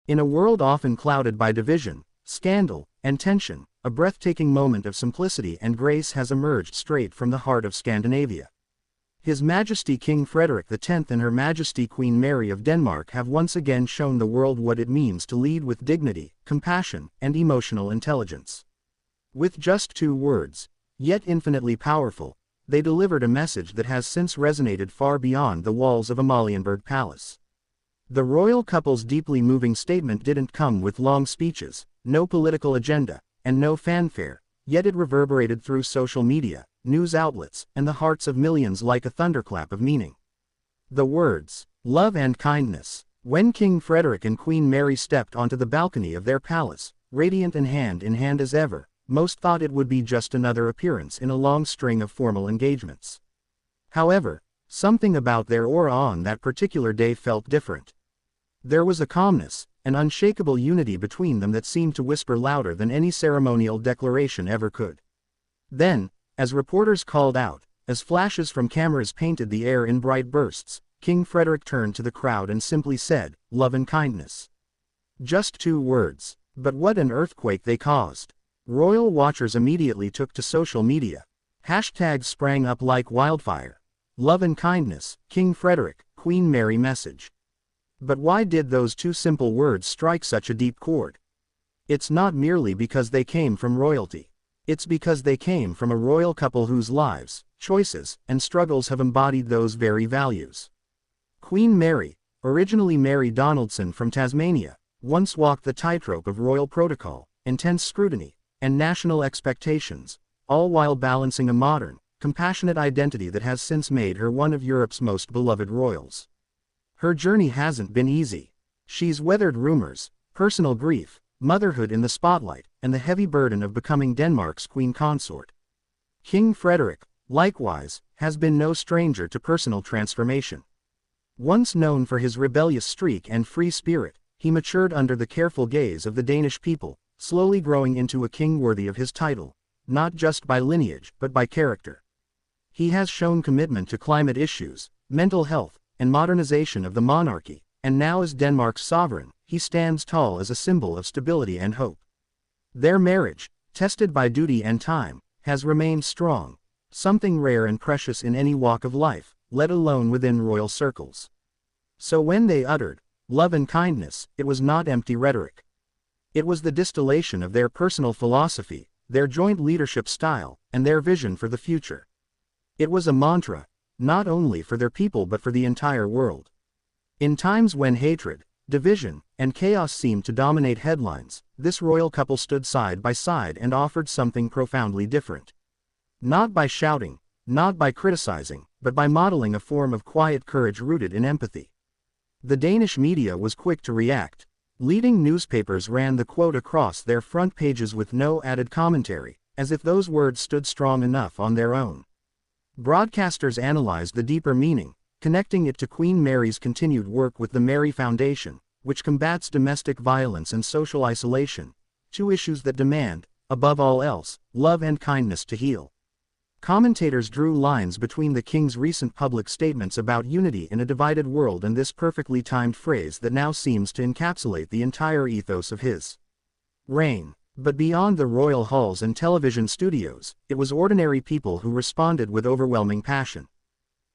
In a world often clouded by division, scandal, and tension, a breathtaking moment of simplicity and grace has emerged straight from the heart of Scandinavia. His Majesty King Frederik X and Her Majesty Queen Mary of Denmark have once again shown the world what it means to lead with dignity, compassion, and emotional intelligence. With just 2 words, yet infinitely powerful, they delivered a message that has since resonated far beyond the walls of Amalienborg Palace. The royal couple's deeply moving statement didn't come with long speeches, no political agenda, and no fanfare, yet it reverberated through social media, news outlets, and the hearts of millions like a thunderclap of meaning. The words, "love and kindness." When King Frederik and Queen Mary stepped onto the balcony of their palace, radiant and hand in hand as ever, most thought it would be just another appearance in a long string of formal engagements. However, something about their aura on that particular day felt different. There was a calmness, an unshakable unity between them that seemed to whisper louder than any ceremonial declaration ever could. Then, as reporters called out, as flashes from cameras painted the air in bright bursts, King Frederik turned to the crowd and simply said, "Love and kindness." Just 2 words, but what an earthquake they caused. Royal watchers immediately took to social media. Hashtags sprang up like wildfire. Love and kindness, King Frederik, Queen Mary message. But why did those 2 simple words strike such a deep chord? It's not merely because they came from royalty. It's because they came from a royal couple whose lives, choices, and struggles have embodied those very values. Queen Mary, originally Mary Donaldson from Tasmania, once walked the tightrope of royal protocol, intense scrutiny, and national expectations, all while balancing a modern, compassionate identity that has since made her one of Europe's most beloved royals. Her journey hasn't been easy. She's weathered rumors, personal grief, motherhood in the spotlight, and the heavy burden of becoming Denmark's queen consort. King Frederik, likewise, has been no stranger to personal transformation. Once known for his rebellious streak and free spirit, he matured under the careful gaze of the Danish people, slowly growing into a king worthy of his title, not just by lineage but by character. He has shown commitment to climate issues, mental health, and modernization of the monarchy, and now as Denmark's sovereign, he stands tall as a symbol of stability and hope. Their marriage, tested by duty and time, has remained strong, something rare and precious in any walk of life, let alone within royal circles. So when they uttered, "love and kindness," it was not empty rhetoric. It was the distillation of their personal philosophy, their joint leadership style, and their vision for the future. It was a mantra, not only for their people but for the entire world. In times when hatred, division, and chaos seemed to dominate headlines, this royal couple stood side by side and offered something profoundly different. Not by shouting, not by criticizing, but by modeling a form of quiet courage rooted in empathy. The Danish media was quick to react. Leading newspapers ran the quote across their front pages with no added commentary, as if those words stood strong enough on their own. Broadcasters analyzed the deeper meaning, connecting it to Queen Mary's continued work with the Mary Foundation, which combats domestic violence and social isolation, 2 issues that demand, above all else, love and kindness to heal. Commentators drew lines between the king's recent public statements about unity in a divided world and this perfectly timed phrase that now seems to encapsulate the entire ethos of his reign. But beyond the royal halls and television studios, it was ordinary people who responded with overwhelming passion.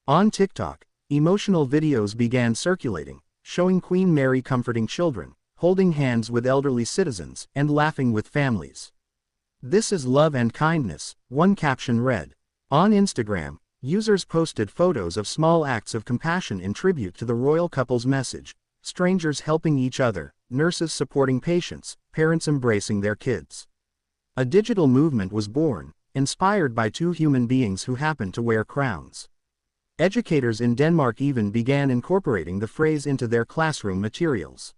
On TikTok, emotional videos began circulating, showing Queen Mary comforting children, holding hands with elderly citizens, and laughing with families. "This is love and kindness," one caption read. On Instagram, users posted photos of small acts of compassion in tribute to the royal couple's message: strangers helping each other, nurses supporting patients, parents embracing their kids. A digital movement was born, inspired by 2 human beings who happened to wear crowns. Educators in Denmark even began incorporating the phrase into their classroom materials.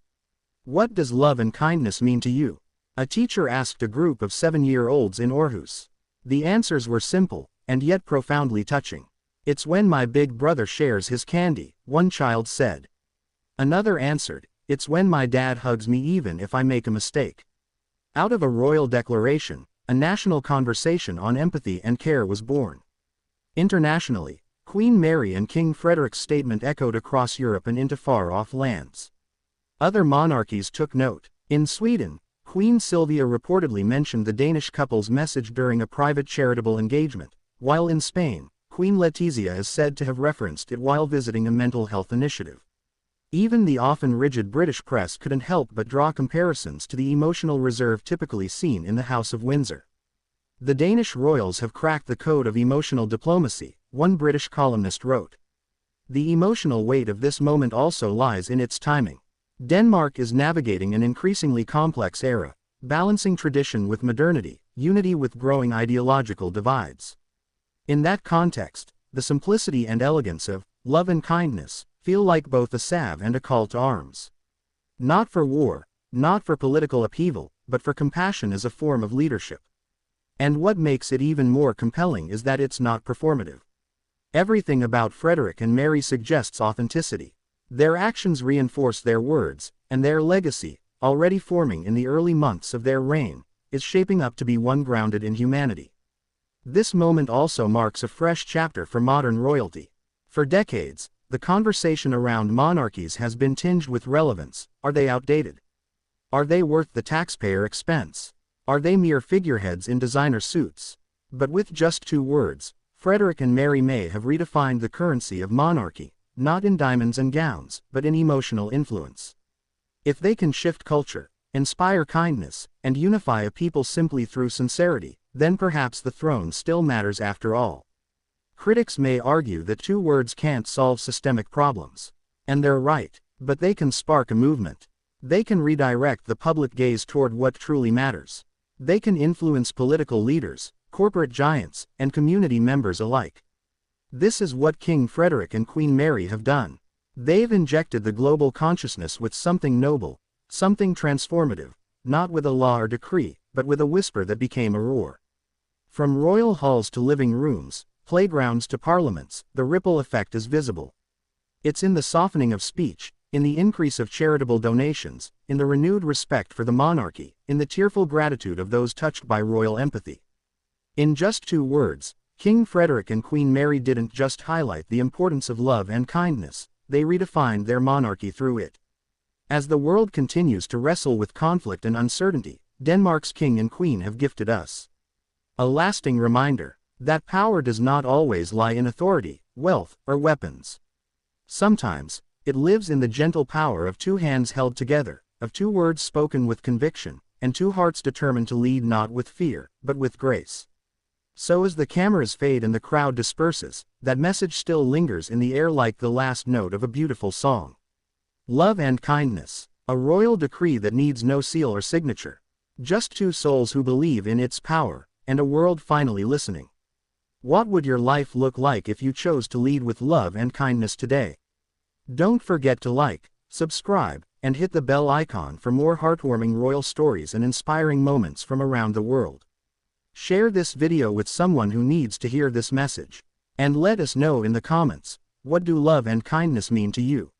"What does love and kindness mean to you?" a teacher asked a group of 7-year-olds in Aarhus. The answers were simple, and yet profoundly touching. "It's when my big brother shares his candy," one child said. Another answered, "It's when my dad hugs me even if I make a mistake." Out of a royal declaration, a national conversation on empathy and care was born. Internationally, Queen Mary and King Frederik's statement echoed across Europe and into far-off lands. Other monarchies took note. In Sweden, Queen Sylvia reportedly mentioned the Danish couple's message during a private charitable engagement, while in Spain, Queen Letizia is said to have referenced it while visiting a mental health initiative. Even the often rigid British press couldn't help but draw comparisons to the emotional reserve typically seen in the House of Windsor. The Danish royals have cracked the code of emotional diplomacy, one British columnist wrote. The emotional weight of this moment also lies in its timing. Denmark is navigating an increasingly complex era, balancing tradition with modernity, unity with growing ideological divides. In that context, the simplicity and elegance of love and kindness feel like both a salve and a call to arms. Not for war, not for political upheaval, but for compassion as a form of leadership. And what makes it even more compelling is that it's not performative. Everything about Frederik and Mary suggests authenticity. Their actions reinforce their words, and their legacy, already forming in the early months of their reign, is shaping up to be one grounded in humanity. This moment also marks a fresh chapter for modern royalty. For decades, the conversation around monarchies has been tinged with relevance. Are they outdated? Are they worth the taxpayer expense? Are they mere figureheads in designer suits? But with just 2 words, Frederik and Mary may have redefined the currency of monarchy, not in diamonds and gowns, but in emotional influence. If they can shift culture, inspire kindness, and unify a people simply through sincerity, then perhaps the throne still matters after all. Critics may argue that 2 words can't solve systemic problems. And they're right, but they can spark a movement. They can redirect the public gaze toward what truly matters. They can influence political leaders, corporate giants, and community members alike. This is what King Frederik and Queen Mary have done. They've injected the global consciousness with something noble, something transformative, not with a law or decree, but with a whisper that became a roar. From royal halls to living rooms, playgrounds to parliaments, the ripple effect is visible. It's in the softening of speech, in the increase of charitable donations, in the renewed respect for the monarchy, in the tearful gratitude of those touched by royal empathy. In just 2 words, King Frederik and Queen Mary didn't just highlight the importance of love and kindness, they redefined their monarchy through it. As the world continues to wrestle with conflict and uncertainty, Denmark's king and queen have gifted us a lasting reminder that power does not always lie in authority, wealth, or weapons. Sometimes, it lives in the gentle power of 2 hands held together, of 2 words spoken with conviction, and 2 hearts determined to lead not with fear, but with grace. So as the cameras fade and the crowd disperses, that message still lingers in the air like the last note of a beautiful song. Love and kindness, a royal decree that needs no seal or signature. Just 2 souls who believe in its power, and a world finally listening. What would your life look like if you chose to lead with love and kindness today? Don't forget to like, subscribe, and hit the bell icon for more heartwarming royal stories and inspiring moments from around the world. Share this video with someone who needs to hear this message. And let us know in the comments, what do love and kindness mean to you?